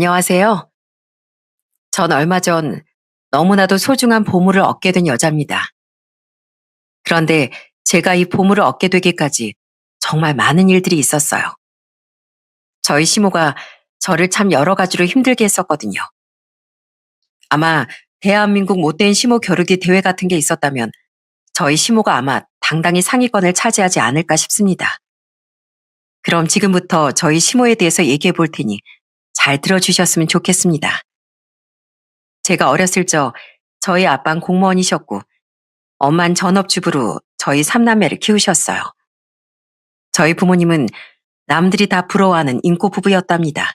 안녕하세요. 전 얼마 전 너무나도 소중한 보물을 얻게 된 여자입니다. 그런데 제가 이 보물을 얻게 되기까지 정말 많은 일들이 있었어요. 저희 시모가 저를 참 여러 가지로 힘들게 했었거든요. 아마 대한민국 못된 시모 겨루기 대회 같은 게 있었다면 저희 시모가 아마 당당히 상위권을 차지하지 않을까 싶습니다. 그럼 지금부터 저희 시모에 대해서 얘기해 볼 테니 잘 들어주셨으면 좋겠습니다. 제가 어렸을 적 저희 아빠는 공무원이셨고 엄만 전업주부로 저희 삼남매를 키우셨어요. 저희 부모님은 남들이 다 부러워하는 인고 부부였답니다.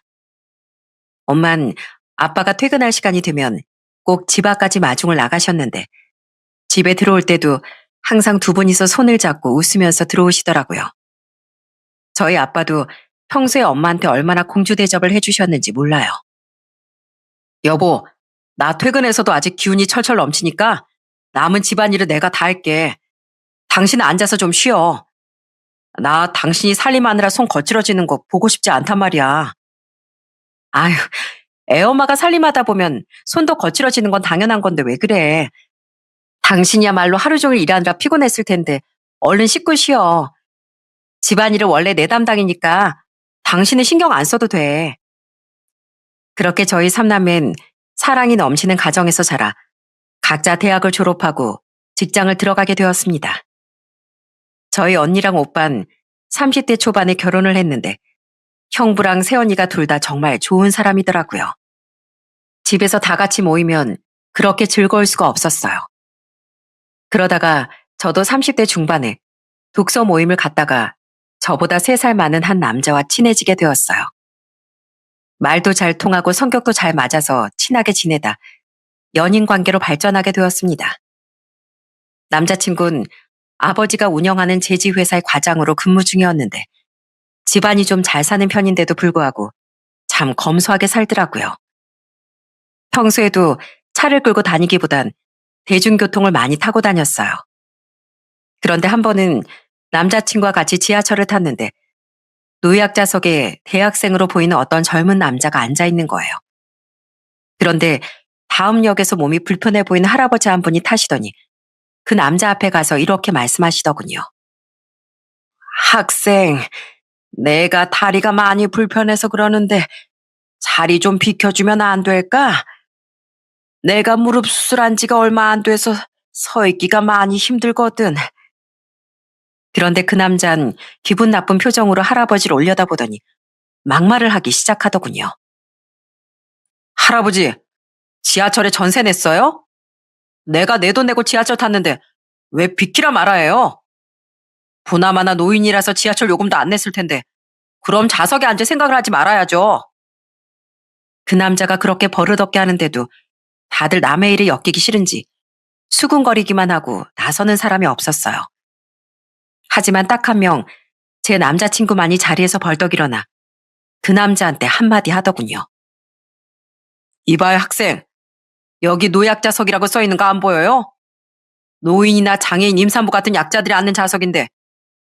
엄만 아빠가 퇴근할 시간이 되면 꼭 집 앞까지 마중을 나가셨는데 집에 들어올 때도 항상 두 분이서 손을 잡고 웃으면서 들어오시더라고요. 저희 아빠도 평소에 엄마한테 얼마나 공주 대접을 해주셨는지 몰라요. 여보, 나 퇴근해서도 아직 기운이 철철 넘치니까 남은 집안일은 내가 다 할게. 당신은 앉아서 좀 쉬어. 나 당신이 살림하느라 손 거칠어지는 거 보고 싶지 않단 말이야. 아휴, 애엄마가 살림하다 보면 손도 거칠어지는 건 당연한 건데 왜 그래. 당신이야말로 하루 종일 일하느라 피곤했을 텐데 얼른 씻고 쉬어. 집안일은 원래 내 담당이니까 당신은 신경 안 써도 돼. 그렇게 저희 삼남매는 사랑이 넘치는 가정에서 자라 각자 대학을 졸업하고 직장을 들어가게 되었습니다. 저희 언니랑 오빤 30대 초반에 결혼을 했는데 형부랑 새언니가 둘 다 정말 좋은 사람이더라고요. 집에서 다 같이 모이면 그렇게 즐거울 수가 없었어요. 그러다가 저도 30대 중반에 독서 모임을 갔다가 저보다 3살 많은 한 남자와 친해지게 되었어요. 말도 잘 통하고 성격도 잘 맞아서 친하게 지내다 연인 관계로 발전하게 되었습니다. 남자친구는 아버지가 운영하는 제지회사의 과장으로 근무 중이었는데 집안이 좀 잘 사는 편인데도 불구하고 참 검소하게 살더라고요. 평소에도 차를 끌고 다니기보단 대중교통을 많이 타고 다녔어요. 그런데 한 번은 남자친구와 같이 지하철을 탔는데 노약자석에 대학생으로 보이는 어떤 젊은 남자가 앉아 있는 거예요. 그런데 다음 역에서 몸이 불편해 보이는 할아버지 한 분이 타시더니 그 남자 앞에 가서 이렇게 말씀하시더군요. 학생, 내가 다리가 많이 불편해서 그러는데 자리 좀 비켜주면 안 될까? 내가 무릎 수술한 지가 얼마 안 돼서 서 있기가 많이 힘들거든. 그런데 그 남자는 기분 나쁜 표정으로 할아버지를 올려다보더니 막말을 하기 시작하더군요. 할아버지, 지하철에 전세 냈어요? 내가 내 돈 내고 지하철 탔는데 왜 비키라 말아요? 보나마나 노인이라서 지하철 요금도 안 냈을 텐데 그럼 좌석에 앉을 생각을 하지 말아야죠. 그 남자가 그렇게 버릇없게 하는데도 다들 남의 일에 엮이기 싫은지 수군거리기만 하고 나서는 사람이 없었어요. 하지만 딱 한 명, 제 남자친구만이 자리에서 벌떡 일어나 그 남자한테 한마디 하더군요. 이봐요 학생, 여기 노약자석이라고 써 있는 거 안 보여요? 노인이나 장애인, 임산부 같은 약자들이 앉는 좌석인데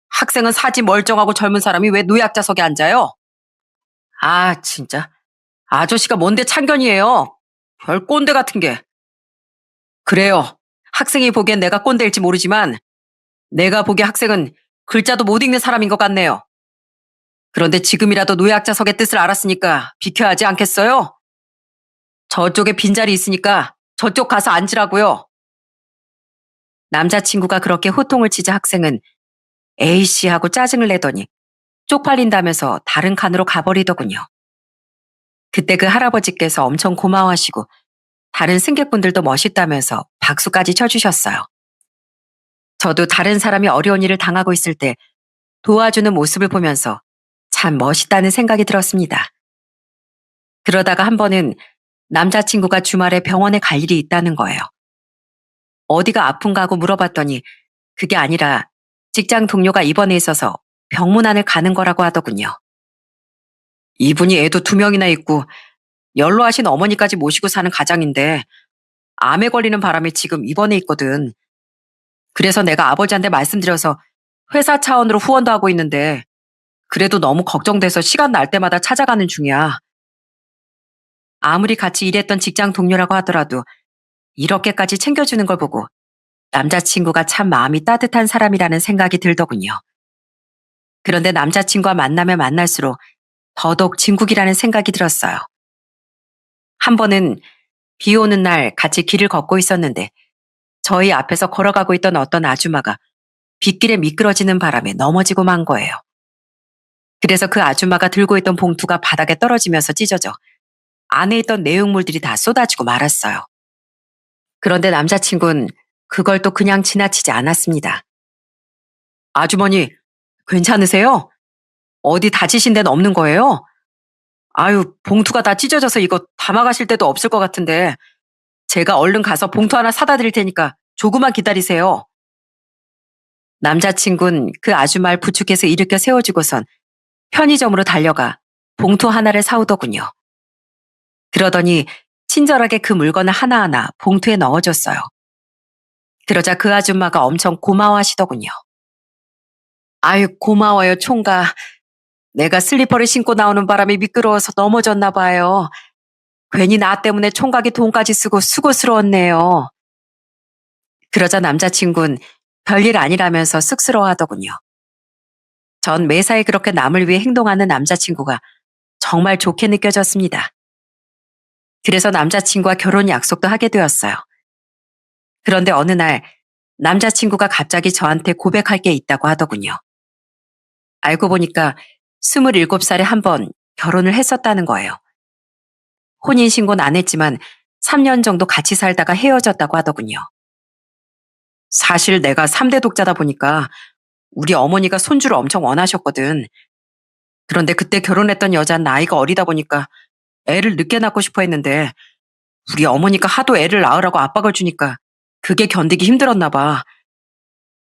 학생은 사지 멀쩡하고 젊은 사람이 왜 노약자석에 앉아요? 아 진짜, 아저씨가 뭔데 참견이에요. 별 꼰대 같은 게. 그래요. 학생이 보기엔 내가 꼰대일지 모르지만 내가 보기에 학생은 글자도 못 읽는 사람인 것 같네요. 그런데 지금이라도 노약자석의 뜻을 알았으니까 비켜야 하지 않겠어요? 저쪽에 빈자리 있으니까 저쪽 가서 앉으라고요. 남자친구가 그렇게 호통을 치자 학생은 에이씨 하고 짜증을 내더니 쪽팔린다면서 다른 칸으로 가버리더군요. 그때 그 할아버지께서 엄청 고마워하시고 다른 승객분들도 멋있다면서 박수까지 쳐주셨어요. 저도 다른 사람이 어려운 일을 당하고 있을 때 도와주는 모습을 보면서 참 멋있다는 생각이 들었습니다. 그러다가 한 번은 남자친구가 주말에 병원에 갈 일이 있다는 거예요. 어디가 아픈가 하고 물어봤더니 그게 아니라 직장 동료가 입원해 있어서 병문안을 가는 거라고 하더군요. 이분이 애도 2명이나 있고 연로하신 어머니까지 모시고 사는 가장인데 암에 걸리는 바람에 지금 입원해 있거든. 그래서 내가 아버지한테 말씀드려서 회사 차원으로 후원도 하고 있는데 그래도 너무 걱정돼서 시간 날 때마다 찾아가는 중이야. 아무리 같이 일했던 직장 동료라고 하더라도 이렇게까지 챙겨주는 걸 보고 남자친구가 참 마음이 따뜻한 사람이라는 생각이 들더군요. 그런데 남자친구와 만나면 만날수록 더더욱 진국이라는 생각이 들었어요. 한 번은 비 오는 날 같이 길을 걷고 있었는데 저희 앞에서 걸어가고 있던 어떤 아주마가 빗길에 미끄러지는 바람에 넘어지고 만 거예요. 그래서 그 아줌마가 들고 있던 봉투가 바닥에 떨어지면서 찢어져 안에 있던 내용물들이 다 쏟아지고 말았어요. 그런데 남자친구는 그걸 또 그냥 지나치지 않았습니다. 아주머니, 괜찮으세요? 어디 다치신 데는 없는 거예요? 아유, 봉투가 다 찢어져서 이거 담아가실 데도 없을 것 같은데 제가 얼른 가서 봉투 하나 사다 드릴 테니까 조금만 기다리세요. 남자친구는 그 아줌마를 부축해서 일으켜 세워주고선 편의점으로 달려가 봉투 하나를 사오더군요. 그러더니 친절하게 그 물건을 하나하나 봉투에 넣어줬어요. 그러자 그 아줌마가 엄청 고마워하시더군요. 아유, 고마워요, 총각. 내가 슬리퍼를 신고 나오는 바람에 미끄러워서 넘어졌나 봐요. 괜히 나 때문에 총각이 돈까지 쓰고 수고스러웠네요. 그러자 남자친구는 별일 아니라면서 쑥스러워하더군요. 전 매사에 그렇게 남을 위해 행동하는 남자친구가 정말 좋게 느껴졌습니다. 그래서 남자친구와 결혼 약속도 하게 되었어요. 그런데 어느 날 남자친구가 갑자기 저한테 고백할 게 있다고 하더군요. 알고 보니까 27살에 한 번 결혼을 했었다는 거예요. 혼인신고는 안 했지만 3년 정도 같이 살다가 헤어졌다고 하더군요. 사실 내가 3대 독자다 보니까 우리 어머니가 손주를 엄청 원하셨거든. 그런데 그때 결혼했던 여자는 나이가 어리다 보니까 애를 늦게 낳고 싶어 했는데 우리 어머니가 하도 애를 낳으라고 압박을 주니까 그게 견디기 힘들었나 봐.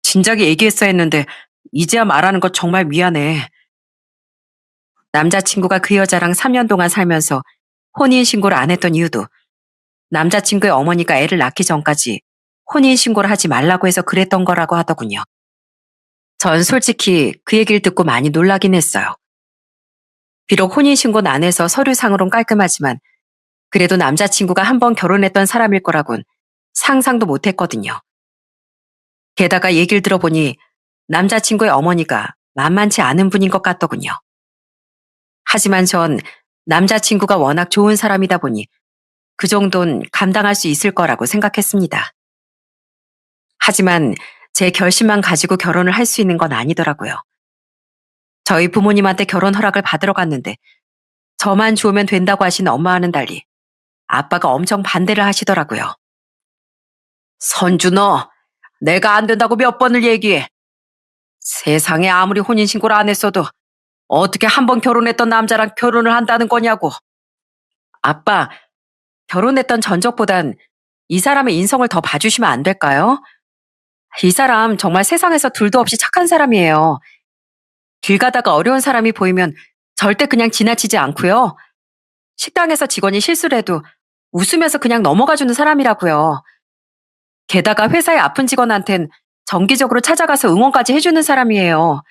진작에 얘기했어야 했는데 이제야 말하는 거 정말 미안해. 남자친구가 그 여자랑 3년 동안 살면서 혼인신고를 안 했던 이유도 남자친구의 어머니가 애를 낳기 전까지 혼인신고를 하지 말라고 해서 그랬던 거라고 하더군요. 전 솔직히 그 얘기를 듣고 많이 놀라긴 했어요. 비록 혼인신고는 안 해서 서류상으론 깔끔하지만 그래도 남자친구가 한 번 결혼했던 사람일 거라곤 상상도 못 했거든요. 게다가 얘기를 들어보니 남자친구의 어머니가 만만치 않은 분인 것 같더군요. 하지만 전 남자친구가 워낙 좋은 사람이다 보니 그 정도는 감당할 수 있을 거라고 생각했습니다. 하지만 제 결심만 가지고 결혼을 할 수 있는 건 아니더라고요. 저희 부모님한테 결혼 허락을 받으러 갔는데 저만 좋으면 된다고 하신 엄마와는 달리 아빠가 엄청 반대를 하시더라고요. 선주 너, 내가 안 된다고 몇 번을 얘기해. 세상에 아무리 혼인신고를 안 했어도 어떻게 한 번 결혼했던 남자랑 결혼을 한다는 거냐고. 아빠, 결혼했던 전적보단 이 사람의 인성을 더 봐주시면 안 될까요? 이 사람 정말 세상에서 둘도 없이 착한 사람이에요. 길 가다가 어려운 사람이 보이면 절대 그냥 지나치지 않고요. 식당에서 직원이 실수를 해도 웃으면서 그냥 넘어가주는 사람이라고요. 게다가 회사의 아픈 직원한텐 정기적으로 찾아가서 응원까지 해주는 사람이에요.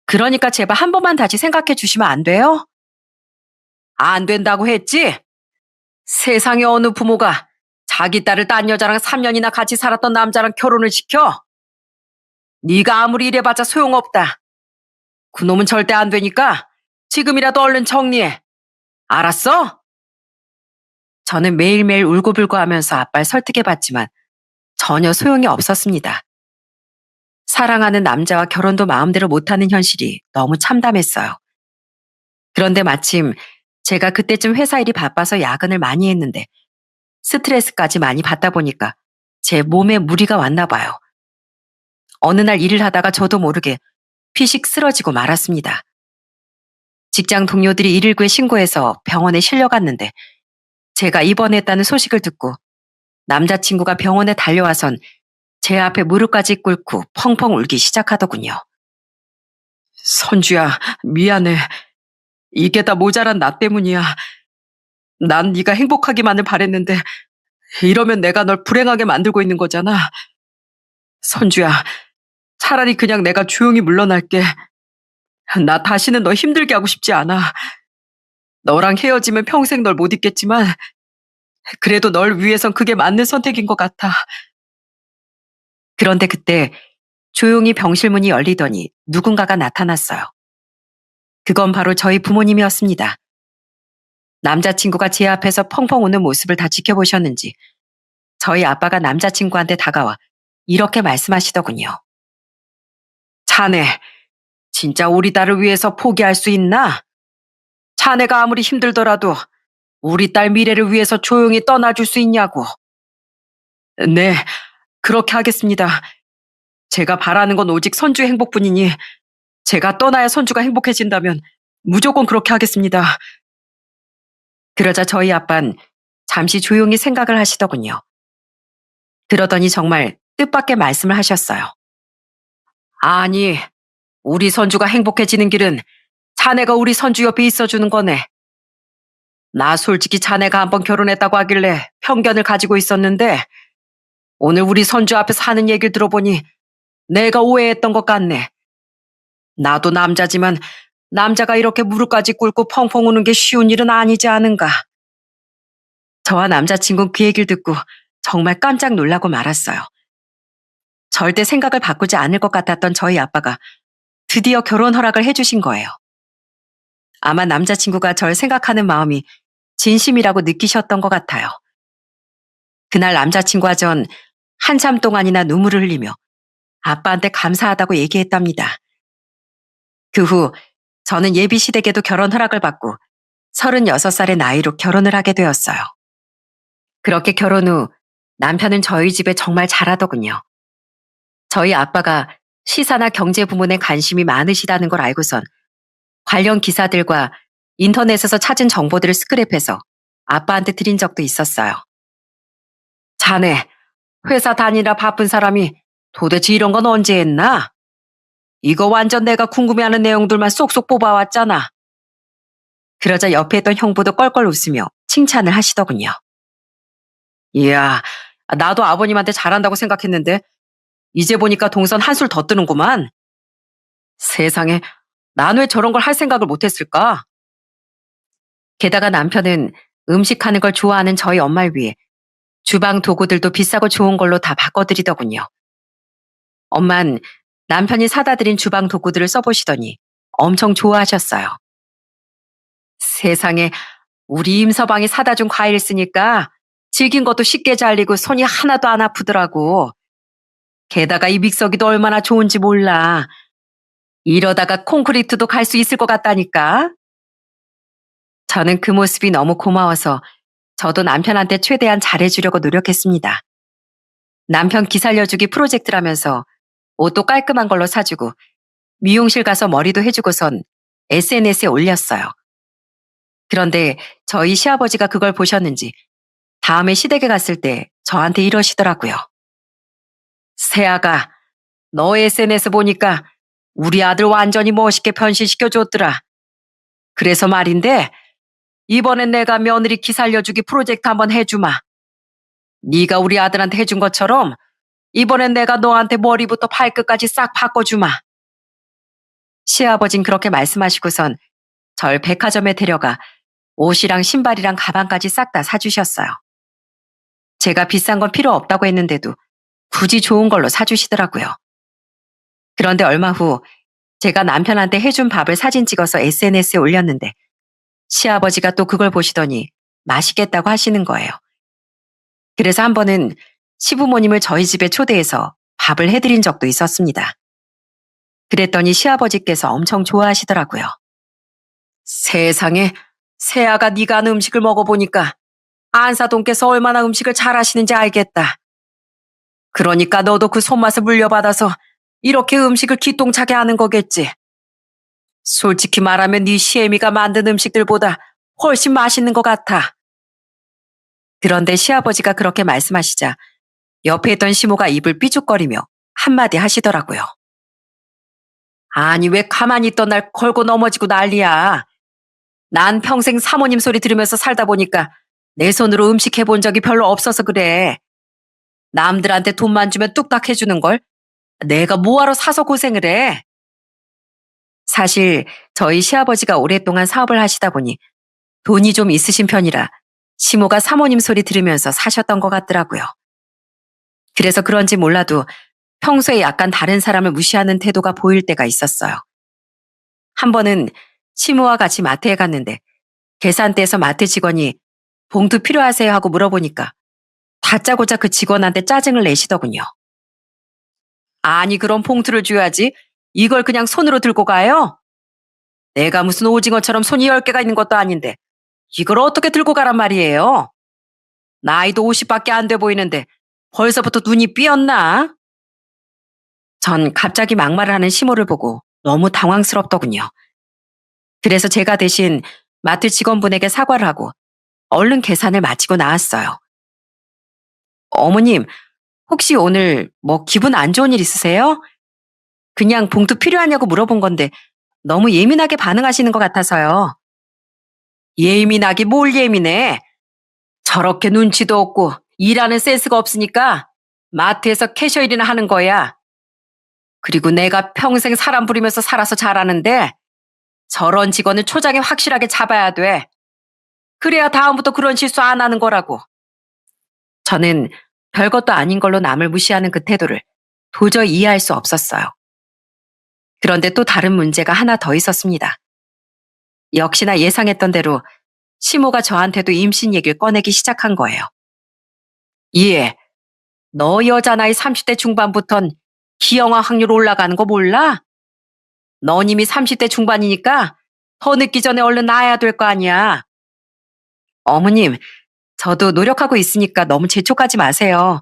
그러니까 제발 한 번만 다시 생각해 주시면 안 돼요? 안 된다고 했지? 세상에 어느 부모가 자기 딸을 딴 여자랑 3년이나 같이 살았던 남자랑 결혼을 시켜? 네가 아무리 이래봤자 소용없다. 그놈은 절대 안 되니까 지금이라도 얼른 정리해. 알았어? 저는 매일매일 울고불고 하면서 아빠를 설득해봤지만 전혀 소용이 없었습니다. 사랑하는 남자와 결혼도 마음대로 못하는 현실이 너무 참담했어요. 그런데 마침 제가 그때쯤 회사 일이 바빠서 야근을 많이 했는데 스트레스까지 많이 받다 보니까 제 몸에 무리가 왔나 봐요. 어느 날 일을 하다가 저도 모르게 피식 쓰러지고 말았습니다. 직장 동료들이 119에 신고해서 병원에 실려갔는데 제가 입원했다는 소식을 듣고 남자친구가 병원에 달려와선 제 앞에 무릎까지 꿇고 펑펑 울기 시작하더군요. 선주야, 미안해. 이게 다 모자란 나 때문이야. 난 네가 행복하기만을 바랬는데 이러면 내가 널 불행하게 만들고 있는 거잖아. 선주야, 차라리 그냥 내가 조용히 물러날게. 나 다시는 너 힘들게 하고 싶지 않아. 너랑 헤어지면 평생 널 못 잊겠지만 그래도 널 위해선 그게 맞는 선택인 것 같아. 그런데 그때 조용히 병실 문이 열리더니 누군가가 나타났어요. 그건 바로 저희 부모님이었습니다. 남자친구가 제 앞에서 펑펑 우는 모습을 다 지켜보셨는지 저희 아빠가 남자친구한테 다가와 이렇게 말씀하시더군요. 자네, 진짜 우리 딸을 위해서 포기할 수 있나? 자네가 아무리 힘들더라도 우리 딸 미래를 위해서 조용히 떠나줄 수 있냐고. 네, 그렇게 하겠습니다. 제가 바라는 건 오직 선주의 행복뿐이니 제가 떠나야 선주가 행복해진다면 무조건 그렇게 하겠습니다. 그러자 저희 아빤 잠시 조용히 생각을 하시더군요. 그러더니 정말 뜻밖의 말씀을 하셨어요. 아니, 우리 선주가 행복해지는 길은 자네가 우리 선주 옆에 있어주는 거네. 나 솔직히 자네가 한번 결혼했다고 하길래 편견을 가지고 있었는데 오늘 우리 선주 앞에서 하는 얘기를 들어보니 내가 오해했던 것 같네. 나도 남자지만 남자가 이렇게 무릎까지 꿇고 펑펑 우는 게 쉬운 일은 아니지 않은가. 저와 남자친구는 그 얘기를 듣고 정말 깜짝 놀라고 말았어요. 절대 생각을 바꾸지 않을 것 같았던 저희 아빠가 드디어 결혼 허락을 해주신 거예요. 아마 남자친구가 절 생각하는 마음이 진심이라고 느끼셨던 것 같아요. 그날 남자친구와 전 한참 동안이나 눈물을 흘리며 아빠한테 감사하다고 얘기했답니다. 그 후 저는 예비 시댁에도 결혼 허락을 받고 36살의 나이로 결혼을 하게 되었어요. 그렇게 결혼 후 남편은 저희 집에 정말 잘하더군요. 저희 아빠가 시사나 경제 부문에 관심이 많으시다는 걸 알고선 관련 기사들과 인터넷에서 찾은 정보들을 스크랩해서 아빠한테 드린 적도 있었어요. 자네, 회사 다니라 바쁜 사람이 도대체 이런 건 언제 했나? 이거 완전 내가 궁금해하는 내용들만 쏙쏙 뽑아왔잖아. 그러자 옆에 있던 형부도 껄껄 웃으며 칭찬을 하시더군요. 이야, 나도 아버님한테 잘한다고 생각했는데 이제 보니까 동선 한술 더 뜨는구만. 세상에, 난 왜 저런 걸 할 생각을 못했을까? 게다가 남편은 음식하는 걸 좋아하는 저희 엄마를 위해 주방 도구들도 비싸고 좋은 걸로 다 바꿔드리더군요. 엄만 남편이 사다 드린 주방 도구들을 써보시더니 엄청 좋아하셨어요. 세상에, 우리 임서방이 사다 준 과일 쓰니까 질긴 것도 쉽게 잘리고 손이 하나도 안 아프더라고. 게다가 이 믹서기도 얼마나 좋은지 몰라. 이러다가 콘크리트도 갈 수 있을 것 같다니까. 저는 그 모습이 너무 고마워서 저도 남편한테 최대한 잘해주려고 노력했습니다. 남편 기 살려주기 프로젝트라면서 옷도 깔끔한 걸로 사주고 미용실 가서 머리도 해주고선 SNS에 올렸어요. 그런데 저희 시아버지가 그걸 보셨는지 다음에 시댁에 갔을 때 저한테 이러시더라고요. 세아가, 너 SNS 보니까 우리 아들 완전히 멋있게 변신시켜줬더라. 그래서 말인데 이번엔 내가 며느리 기 살려주기 프로젝트 한번 해주마. 네가 우리 아들한테 해준 것처럼 이번엔 내가 너한테 머리부터 발끝까지 싹 바꿔주마. 시아버진 그렇게 말씀하시고선 절 백화점에 데려가 옷이랑 신발이랑 가방까지 싹 다 사주셨어요. 제가 비싼 건 필요 없다고 했는데도 굳이 좋은 걸로 사주시더라고요. 그런데 얼마 후 제가 남편한테 해준 밥을 사진 찍어서 SNS에 올렸는데 시아버지가 또 그걸 보시더니 맛있겠다고 하시는 거예요. 그래서 한 번은 시부모님을 저희 집에 초대해서 밥을 해드린 적도 있었습니다. 그랬더니 시아버지께서 엄청 좋아하시더라고요. 세상에, 세아가 네가 하는 음식을 먹어보니까 안사돈께서 얼마나 음식을 잘하시는지 알겠다. 그러니까 너도 그 손맛을 물려받아서 이렇게 음식을 기똥차게 하는 거겠지. 솔직히 말하면 네 시애미가 만든 음식들보다 훨씬 맛있는 것 같아. 그런데 시아버지가 그렇게 말씀하시자 옆에 있던 시모가 입을 삐죽거리며 한마디 하시더라고요. 아니 왜 가만히 있던 날 걸고 넘어지고 난리야. 난 평생 사모님 소리 들으면서 살다 보니까 내 손으로 음식 해본 적이 별로 없어서 그래. 남들한테 돈만 주면 뚝딱 해주는 걸 내가 뭐하러 사서 고생을 해. 사실 저희 시아버지가 오랫동안 사업을 하시다 보니 돈이 좀 있으신 편이라 시모가 사모님 소리 들으면서 사셨던 것 같더라고요. 그래서 그런지 몰라도 평소에 약간 다른 사람을 무시하는 태도가 보일 때가 있었어요. 한 번은 시모와 같이 마트에 갔는데 계산대에서 마트 직원이 봉투 필요하세요 하고 물어보니까 다짜고짜 그 직원한테 짜증을 내시더군요. 아니 그럼 봉투를 줘야지. 이걸 그냥 손으로 들고 가요? 내가 무슨 오징어처럼 손이 10개가 있는 것도 아닌데 이걸 어떻게 들고 가란 말이에요? 나이도 50밖에 안 돼 보이는데 벌써부터 눈이 삐었나? 전 갑자기 막말을 하는 시모를 보고 너무 당황스럽더군요. 그래서 제가 대신 마트 직원분에게 사과를 하고 얼른 계산을 마치고 나왔어요. 어머님, 혹시 오늘 뭐 기분 안 좋은 일 있으세요? 그냥 봉투 필요하냐고 물어본 건데 너무 예민하게 반응하시는 것 같아서요. 예민하기 뭘 예민해? 저렇게 눈치도 없고 일하는 센스가 없으니까 마트에서 캐셔 일이나 하는 거야. 그리고 내가 평생 사람 부리면서 살아서 잘하는데 저런 직원은 초장에 확실하게 잡아야 돼. 그래야 다음부터 그런 실수 안 하는 거라고. 저는 별것도 아닌 걸로 남을 무시하는 그 태도를 도저히 이해할 수 없었어요. 그런데 또 다른 문제가 하나 더 있었습니다. 역시나 예상했던 대로 시모가 저한테도 임신 얘기를 꺼내기 시작한 거예요. 예, 너 여자 나이 30대 중반부턴 기형아 확률 올라가는 거 몰라? 넌 이미 30대 중반이니까 더 늦기 전에 얼른 낳아야 될 거 아니야. 어머님, 저도 노력하고 있으니까 너무 재촉하지 마세요.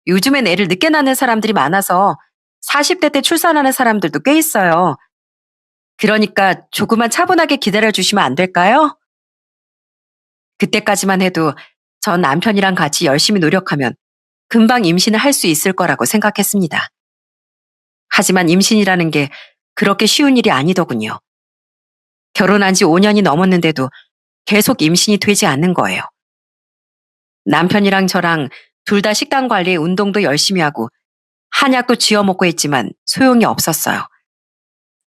요즘엔 애를 늦게 낳는 사람들이 많아서 40대 때 출산하는 사람들도 꽤 있어요. 그러니까 조금만 차분하게 기다려주시면 안 될까요? 그때까지만 해도 전 남편이랑 같이 열심히 노력하면 금방 임신을 할 수 있을 거라고 생각했습니다. 하지만 임신이라는 게 그렇게 쉬운 일이 아니더군요. 결혼한 지 5년이 넘었는데도 계속 임신이 되지 않는 거예요. 남편이랑 저랑 둘 다 식단 관리에 운동도 열심히 하고 한약도 쥐어 먹고 했지만 소용이 없었어요.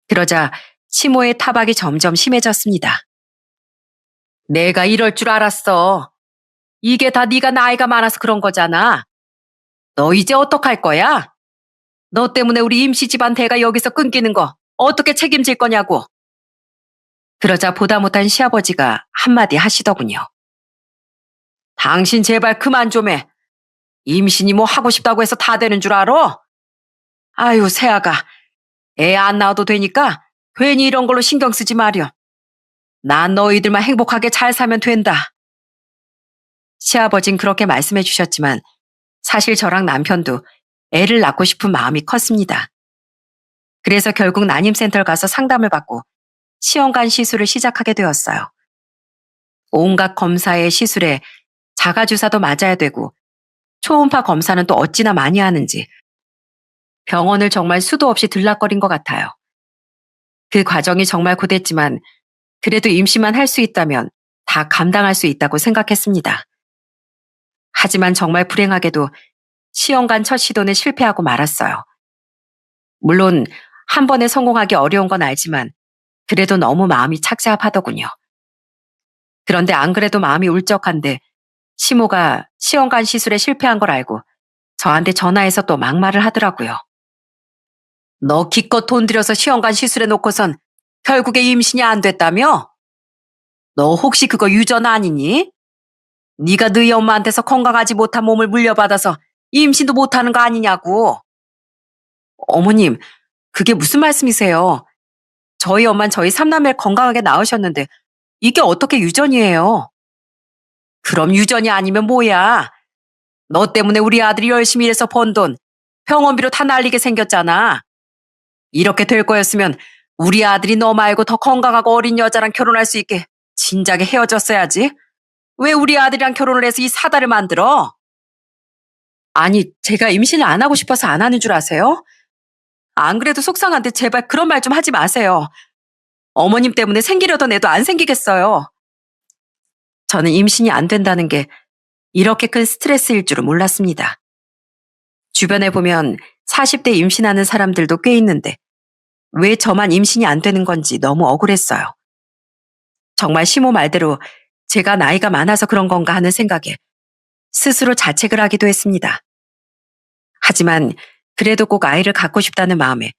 그러자 치모의 타박이 점점 심해졌습니다. 내가 이럴 줄 알았어. 이게 다 네가 나이가 많아서 그런 거잖아. 너 이제 어떡할 거야? 너 때문에 우리 임시 집안 대가 여기서 끊기는 거 어떻게 책임질 거냐고. 그러자 보다 못한 시아버지가 한마디 하시더군요. 당신 제발 그만 좀 해. 임신이 뭐 하고 싶다고 해서 다 되는 줄 알아? 아유 새아가 애 안 낳아도 되니까 괜히 이런 걸로 신경 쓰지 마렴. 난 너희들만 행복하게 잘 살면 된다. 시아버진 그렇게 말씀해 주셨지만 사실 저랑 남편도 애를 낳고 싶은 마음이 컸습니다. 그래서 결국 난임센터를 가서 상담을 받고 시험관 시술을 시작하게 되었어요. 온갖 검사에 시술에 자가주사도 맞아야 되고 초음파 검사는 또 어찌나 많이 하는지 병원을 정말 수도 없이 들락거린 것 같아요. 그 과정이 정말 고됐지만 그래도 임신만 할 수 있다면 다 감당할 수 있다고 생각했습니다. 하지만 정말 불행하게도 시험관 첫 시도는 실패하고 말았어요. 물론 한 번에 성공하기 어려운 건 알지만 그래도 너무 마음이 착잡하더군요. 그런데 안 그래도 마음이 울적한데 시모가 시험관 시술에 실패한 걸 알고 저한테 전화해서 또 막말을 하더라고요. 너 기껏 돈 들여서 시험관 시술해 놓고선 결국에 임신이 안 됐다며? 너 혹시 그거 유전 아니니? 네가 너희 엄마한테서 건강하지 못한 몸을 물려받아서 임신도 못하는 거 아니냐고. 어머님, 그게 무슨 말씀이세요? 저희 엄만 저희 삼남매 건강하게 낳으셨는데 이게 어떻게 유전이에요? 그럼 유전이 아니면 뭐야? 너 때문에 우리 아들이 열심히 일해서 번 돈 병원비로 다 날리게 생겼잖아. 이렇게 될 거였으면 우리 아들이 너 말고 더 건강하고 어린 여자랑 결혼할 수 있게 진작에 헤어졌어야지. 왜 우리 아들이랑 결혼을 해서 이 사다를 만들어? 아니, 제가 임신을 안 하고 싶어서 안 하는 줄 아세요? 안 그래도 속상한데 제발 그런 말 좀 하지 마세요. 어머님 때문에 생기려던 애도 안 생기겠어요. 저는 임신이 안 된다는 게 이렇게 큰 스트레스일 줄은 몰랐습니다. 주변에 보면 40대 임신하는 사람들도 꽤 있는데 왜 저만 임신이 안 되는 건지 너무 억울했어요. 정말 시모 말대로 제가 나이가 많아서 그런 건가 하는 생각에 스스로 자책을 하기도 했습니다. 하지만 그래도 꼭 아이를 갖고 싶다는 마음에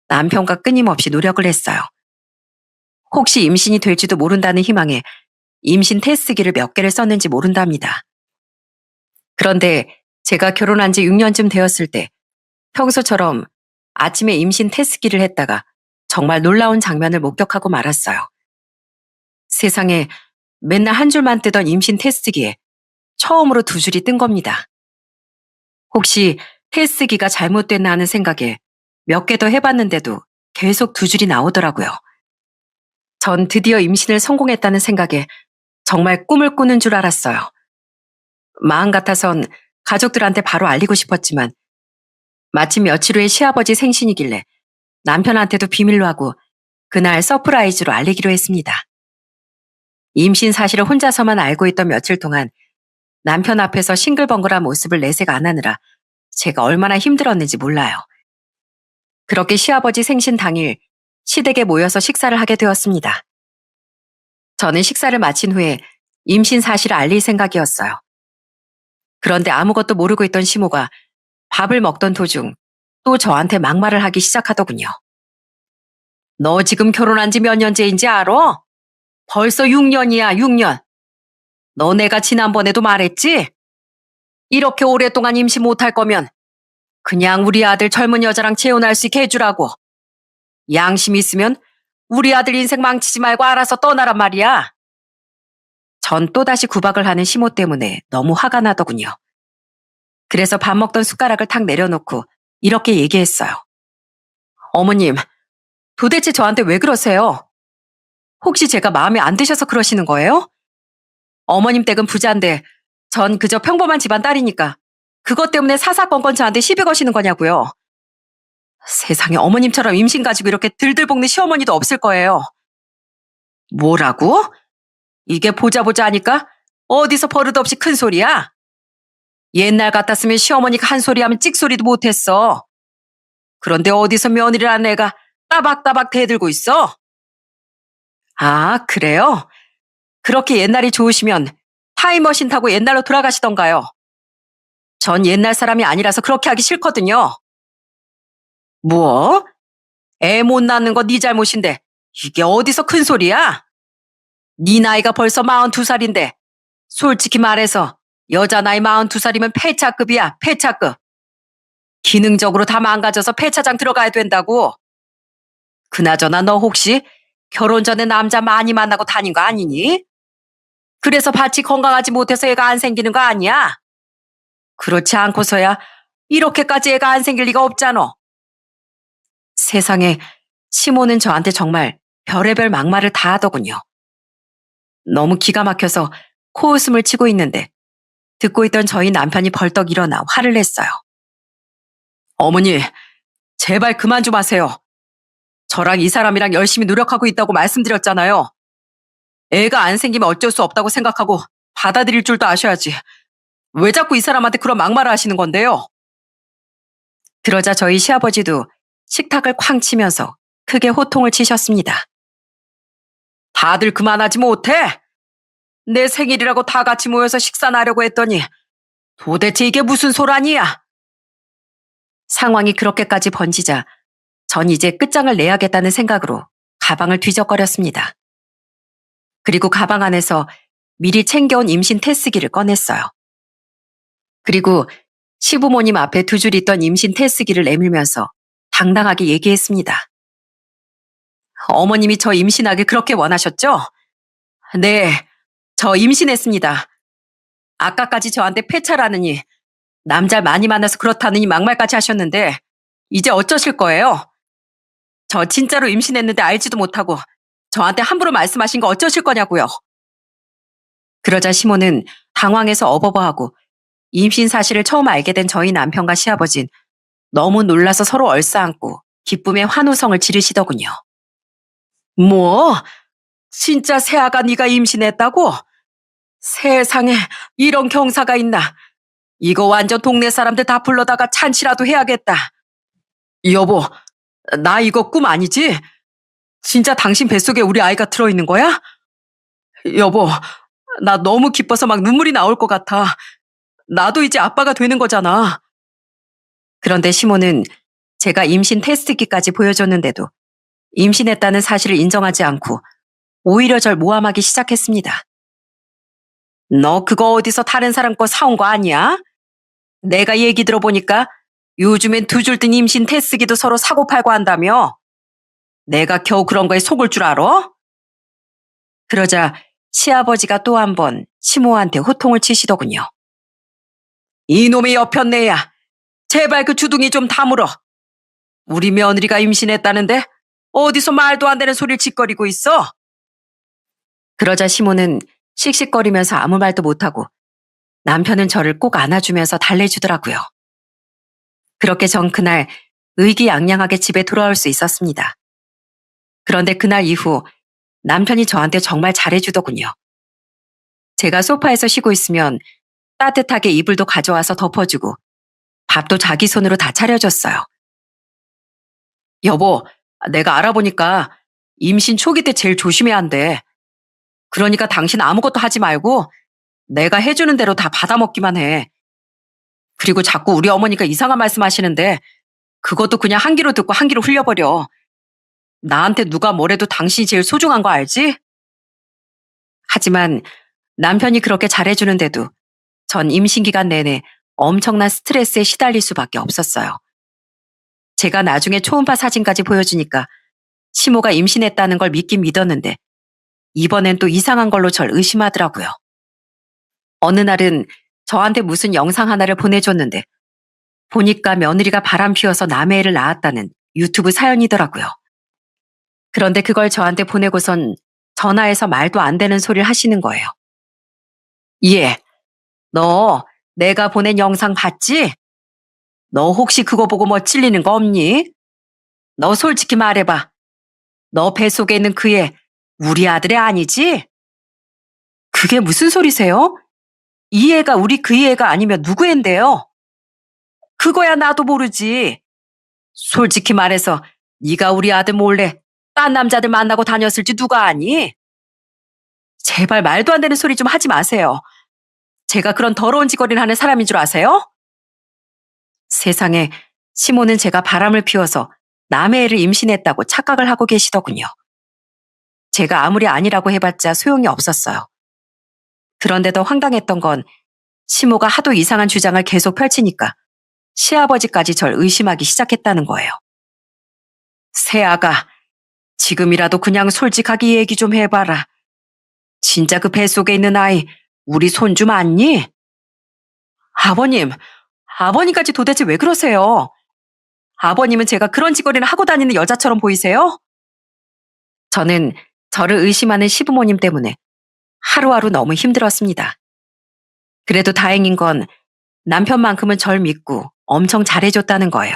남편과 끊임없이 노력을 했어요. 혹시 임신이 될지도 모른다는 희망에 임신 테스트기를 몇 개를 썼는지 모른답니다. 그런데 제가 결혼한 지 6년쯤 되었을 때 평소처럼 아침에 임신 테스트기를 했다가 정말 놀라운 장면을 목격하고 말았어요. 세상에 맨날 한 줄만 뜨던 임신 테스트기에 처음으로 두 줄이 뜬 겁니다. 혹시 테스트기가 잘못됐나 하는 생각에 몇 개 더 해봤는데도 계속 두 줄이 나오더라고요. 전 드디어 임신을 성공했다는 생각에 정말 꿈을 꾸는 줄 알았어요. 마음 같아선 가족들한테 바로 알리고 싶었지만 마침 며칠 후에 시아버지 생신이길래 남편한테도 비밀로 하고 그날 서프라이즈로 알리기로 했습니다. 임신 사실을 혼자서만 알고 있던 며칠 동안 남편 앞에서 싱글벙글한 모습을 내색 안 하느라 제가 얼마나 힘들었는지 몰라요. 그렇게 시아버지 생신 당일 시댁에 모여서 식사를 하게 되었습니다. 저는 식사를 마친 후에 임신 사실을 알릴 생각이었어요. 그런데 아무것도 모르고 있던 시모가 밥을 먹던 도중 또 저한테 막말을 하기 시작하더군요. 너 지금 결혼한 지 몇 년째인지 알아? 벌써 6년이야, 6년. 너 내가 지난번에도 말했지? 이렇게 오랫동안 임신 못할 거면 그냥 우리 아들 젊은 여자랑 재혼할 수 있게 해주라고. 양심 있으면 우리 아들 인생 망치지 말고 알아서 떠나란 말이야. 전 또다시 구박을 하는 시모 때문에 너무 화가 나더군요. 그래서 밥 먹던 숟가락을 탁 내려놓고 이렇게 얘기했어요. 어머님, 도대체 저한테 왜 그러세요? 혹시 제가 마음에 안 드셔서 그러시는 거예요? 어머님 댁은 부자인데 전 그저 평범한 집안 딸이니까 그것 때문에 사사건건 저한테 시비 거시는 거냐고요. 세상에 어머님처럼 임신 가지고 이렇게 들들 볶는 시어머니도 없을 거예요. 뭐라고? 이게 보자 하니까 어디서 버릇없이 큰 소리야? 옛날 같았으면 시어머니가 한 소리 하면 찍소리도 못했어. 그런데 어디서 며느리라는 애가 따박따박 대들고 있어? 아, 그래요? 그렇게 옛날이 좋으시면 타임머신 타고 옛날로 돌아가시던가요. 전 옛날 사람이 아니라서 그렇게 하기 싫거든요. 뭐? 애 못 낳는 거 네 잘못인데 이게 어디서 큰 소리야? 네 나이가 벌써 42살인데 솔직히 말해서 여자 나이 42살이면 폐차급이야, 폐차급. 기능적으로 다 망가져서 폐차장 들어가야 된다고. 그나저나 너 혹시 결혼 전에 남자 많이 만나고 다닌 거 아니니? 그래서 밭이 건강하지 못해서 애가 안 생기는 거 아니야? 그렇지 않고서야 이렇게까지 애가 안 생길 리가 없잖아. 세상에 시모는 저한테 정말 별의별 막말을 다 하더군요. 너무 기가 막혀서 코웃음을 치고 있는데 듣고 있던 저희 남편이 벌떡 일어나 화를 냈어요. 어머니, 제발 그만 좀 하세요. 저랑 이 사람이랑 열심히 노력하고 있다고 말씀드렸잖아요. 애가 안 생기면 어쩔 수 없다고 생각하고 받아들일 줄도 아셔야지. 왜 자꾸 이 사람한테 그런 막말을 하시는 건데요? 그러자 저희 시아버지도 식탁을 쾅 치면서 크게 호통을 치셨습니다. 다들 그만하지 못해? 내 생일이라고 다 같이 모여서 식사나 하려고 했더니 도대체 이게 무슨 소란이야? 상황이 그렇게까지 번지자 전 이제 끝장을 내야겠다는 생각으로 가방을 뒤적거렸습니다. 그리고 가방 안에서 미리 챙겨온 임신 테스트기를 꺼냈어요. 그리고 시부모님 앞에 두 줄 있던 임신 테스트기를 내밀면서 당당하게 얘기했습니다. 어머님이 저 임신하길 그렇게 원하셨죠? 네, 저 임신했습니다. 아까까지 저한테 폐차라느니 남자 많이 만나서 그렇다느니 막말까지 하셨는데 이제 어쩌실 거예요? 저 진짜로 임신했는데 알지도 못하고 저한테 함부로 말씀하신 거 어쩌실 거냐고요. 그러자 시모는 당황해서 어버버하고 임신 사실을 처음 알게 된 저희 남편과 시아버진 너무 놀라서 서로 얼싸안고 기쁨에 환호성을 지르시더군요. 뭐? 진짜 새아가 네가 임신했다고? 세상에 이런 경사가 있나? 이거 완전 동네 사람들 다 불러다가 잔치라도 해야겠다. 여보, 나 이거 꿈 아니지? 진짜 당신 뱃속에 우리 아이가 들어있는 거야? 여보, 나 너무 기뻐서 막 눈물이 나올 것 같아. 나도 이제 아빠가 되는 거잖아. 그런데 시모는 제가 임신 테스트기까지 보여줬는데도 임신했다는 사실을 인정하지 않고 오히려 절 모함하기 시작했습니다. 너 그거 어디서 다른 사람 거 사온 거 아니야? 내가 얘기 들어보니까 요즘엔 두 줄 뜬 임신 테스트기도 서로 사고 팔고 한다며? 내가 겨우 그런 거에 속을 줄 알아? 그러자 시아버지가 또 한 번 시모한테 호통을 치시더군요. 이놈의 여편네야, 제발 그 주둥이 좀 다물어. 우리 며느리가 임신했다는데 어디서 말도 안 되는 소리를 짓거리고 있어? 그러자 시모는 씩씩거리면서 아무 말도 못하고 남편은 저를 꼭 안아주면서 달래주더라고요. 그렇게 전 그날 의기양양하게 집에 돌아올 수 있었습니다. 그런데 그날 이후 남편이 저한테 정말 잘해주더군요. 제가 소파에서 쉬고 있으면 따뜻하게 이불도 가져와서 덮어주고 밥도 자기 손으로 다 차려줬어요. 여보, 내가 알아보니까 임신 초기 때 제일 조심해야 한대. 그러니까 당신 아무것도 하지 말고 내가 해주는 대로 다 받아먹기만 해. 그리고 자꾸 우리 어머니가 이상한 말씀 하시는데 그것도 그냥 한 귀로 듣고 한 귀로 흘려버려. 나한테 누가 뭐래도 당신이 제일 소중한 거 알지? 하지만 남편이 그렇게 잘해주는데도 전 임신 기간 내내 엄청난 스트레스에 시달릴 수밖에 없었어요. 제가 나중에 초음파 사진까지 보여주니까 시모가 임신했다는 걸 믿긴 믿었는데 이번엔 또 이상한 걸로 절 의심하더라고요. 어느 날은 저한테 무슨 영상 하나를 보내줬는데 보니까 며느리가 바람 피워서 남의 애를 낳았다는 유튜브 사연이더라고요. 그런데 그걸 저한테 보내고선 전화해서 말도 안 되는 소리를 하시는 거예요. 예, 너 내가 보낸 영상 봤지? 너 혹시 그거 보고 뭐 찔리는 거 없니? 너 솔직히 말해봐. 너 뱃속에 있는 그 애 우리 아들애 아니지? 그게 무슨 소리세요? 이 애가 우리 그 애가 아니면 누구 애인데요? 그거야 나도 모르지. 솔직히 말해서 네가 우리 아들 몰래 딴 남자들 만나고 다녔을지 누가 아니? 제발 말도 안 되는 소리 좀 하지 마세요. 제가 그런 더러운 짓거리를 하는 사람인 줄 아세요? 세상에, 시모는 제가 바람을 피워서 남의 애를 임신했다고 착각을 하고 계시더군요. 제가 아무리 아니라고 해봤자 소용이 없었어요. 그런데 더 황당했던 건 시모가 하도 이상한 주장을 계속 펼치니까 시아버지까지 절 의심하기 시작했다는 거예요. 새아가, 지금이라도 그냥 솔직하게 얘기 좀 해봐라. 진짜 그 뱃속에 있는 아이 우리 손주 맞니? 아버님, 아버님까지 도대체 왜 그러세요? 아버님은 제가 그런 짓거리를 하고 다니는 여자처럼 보이세요? 저는 저를 의심하는 시부모님 때문에 하루하루 너무 힘들었습니다. 그래도 다행인 건 남편만큼은 절 믿고 엄청 잘해줬다는 거예요.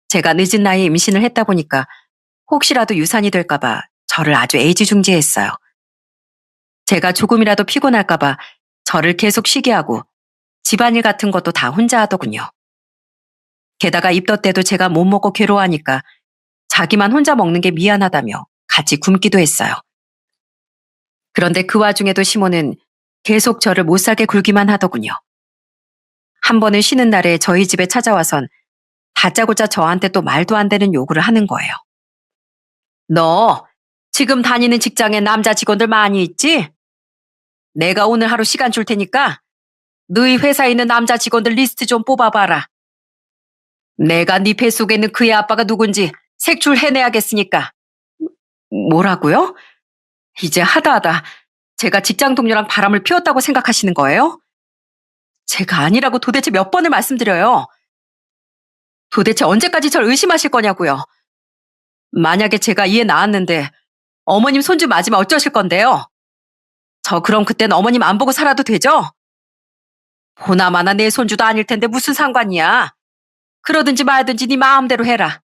제가 늦은 나이에 임신을 했다 보니까 혹시라도 유산이 될까봐 저를 아주 애지중지했어요. 제가 조금이라도 피곤할까봐 저를 계속 쉬게 하고 집안일 같은 것도 다 혼자 하더군요. 게다가 입덧 때도 제가 못 먹고 괴로워하니까 자기만 혼자 먹는 게 미안하다며 같이 굶기도 했어요. 그런데 그 와중에도 시모는 계속 저를 못 살게 굴기만 하더군요. 한 번은 쉬는 날에 저희 집에 찾아와선 다짜고짜 저한테 또 말도 안 되는 요구를 하는 거예요. 너 지금 다니는 직장에 남자 직원들 많이 있지? 내가 오늘 하루 시간 줄 테니까 너희 회사에 있는 남자 직원들 리스트 좀 뽑아봐라. 내가 네 뱃속에 있는 그의 아빠가 누군지 색출 해내야겠으니까. 뭐라고요? 이제 하다하다 제가 직장 동료랑 바람을 피웠다고 생각하시는 거예요? 제가 아니라고 도대체 몇 번을 말씀드려요. 도대체 언제까지 절 의심하실 거냐고요. 만약에 제가 이해 낳았는데 어머님 손주 맞으면 어쩌실 건데요? 저 그럼 그땐 어머님 안 보고 살아도 되죠? 보나마나 내 손주도 아닐 텐데 무슨 상관이야. 그러든지 말든지 네 마음대로 해라.